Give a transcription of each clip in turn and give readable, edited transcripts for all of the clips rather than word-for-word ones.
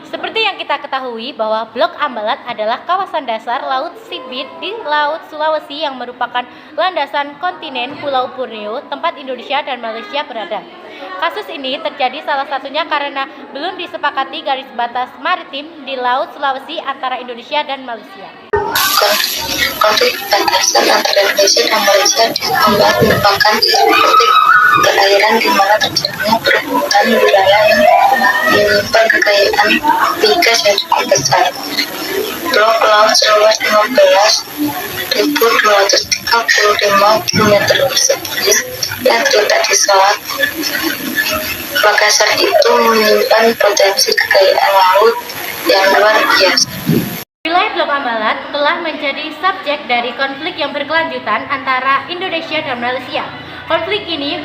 Seperti yang kita ketahui bahwa Blok Ambalat adalah kawasan dasar Laut Sibit di Laut Sulawesi yang merupakan landasan kontinen Pulau Borneo, tempat Indonesia dan Malaysia berada. Kasus ini terjadi salah satunya karena belum disepakati garis batas maritim di Laut Sulawesi antara Indonesia dan Malaysia. Konflik batasan antara Indonesia dan Malaysia di Ambalat merupakan konflik perairan di mana terjadinya perebutan wilayah yang menyimpan kekayaan migas yang cukup besar. Blok laut seluas 15.235 km persegi yang terletak di Selat Makassar itu menyimpan potensi kekayaan laut yang luar biasa. Wilayah Blok Ambalat telah menjadi subjek dari konflik yang berkelanjutan antara Indonesia dan Malaysia. Konflik ini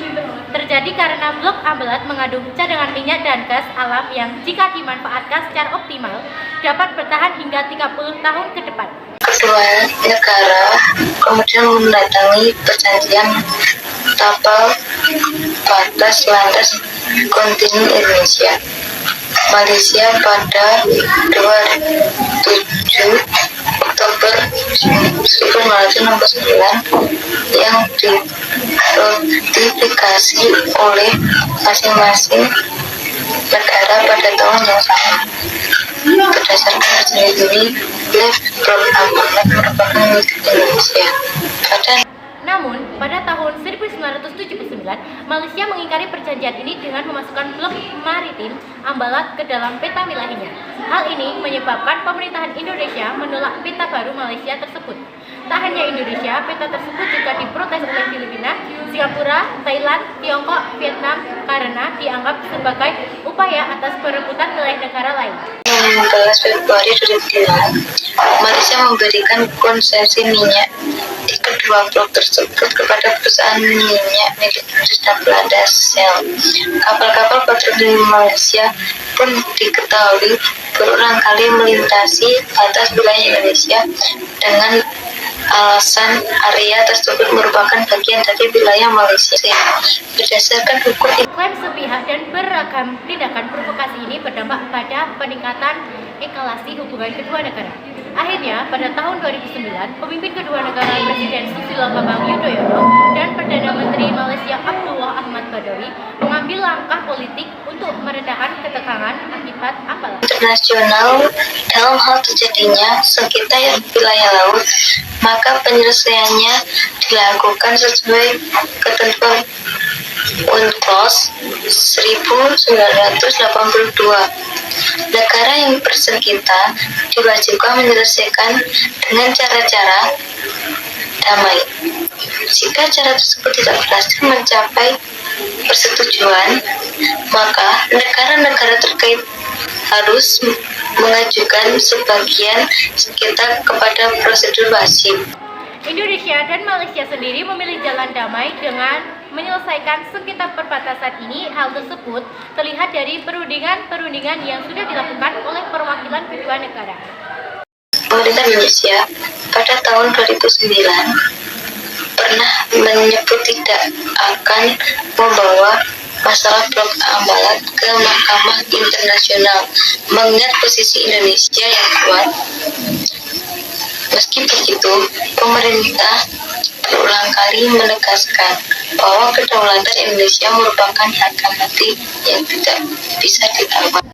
terjadi karena Blok Ambalat mengandung cadangan minyak dan gas alam yang jika dimanfaatkan secara optimal dapat bertahan hingga 30 tahun ke depan. Kedua negara kemudian menandatangani perjanjian tapal batas landas kontinen Indonesia Malaysia pada 27 Oktober 1969 yang diratifikasi oleh masing-masing negara pada tahun yang sama. Berdasarkan perjanjian ini, Blok Ambalat merupakan milik Indonesia. Namun, pada tahun 1979, Malaysia mengingkari perjanjian ini dengan memasukkan blok maritim Ambalat ke dalam peta wilayahnya. Hal ini menyebabkan pemerintahan Indonesia menolak peta baru Malaysia tersebut. Tak hanya Indonesia, peta tersebut juga diprotes oleh Filipina, Singapura, Thailand, Tiongkok, Vietnam karena dianggap sebagai upaya atas perebutan wilayah negara lain. 16 Februari 2005, Malaysia memberikan konsesi minyak di kedua blok tersebut kepada perusahaan minyak milik Inggris dan Belanda Shell. Kapal-kapal patroli Malaysia pun diketahui berulang kali melintasi batas wilayah Indonesia dengan alasan area tersebut merupakan bagian dari wilayah Malaysia. Berdasarkan hukum, Klaim sepihak dan beragam tindakan provokasi ini berdampak pada peningkatan eskalasi hubungan kedua negara. Akhirnya, pada tahun 2009, pemimpin kedua negara Presiden Susilo Bambang Yudhoyono dan Perdana Menteri Malaysia Abdullah Ahmad Badawi mengambil langkah politik untuk meredakan ketegangan akibat Ambalat internasional dalam hal terjadinya sengketa wilayah laut, maka penyelesaiannya dilakukan sesuai ketentuan UNCLOS 1982. Negara yang bersengketa diwajibkan menyelesaikan dengan cara-cara damai. Jika cara tersebut tidak berhasil mencapai persetujuan, maka negara-negara terkait harus mengajukan sebagian sengketa kepada prosedur wajib. Indonesia dan Malaysia sendiri memilih jalan damai dengan menyelesaikan sengketa perbatasan ini. Hal tersebut terlihat dari perundingan yang sudah dilakukan oleh perwakilan kedua negara. Pemerintah Indonesia pada tahun 2009 pernah menyebut tidak akan membawa masalah Blok Ambalat ke Mahkamah Internasional mengingat posisi Indonesia yang kuat. Meski begitu, pemerintah berulang kali menegaskan bahwa kedaulatan Indonesia merupakan harga mati yang tidak bisa ditawar.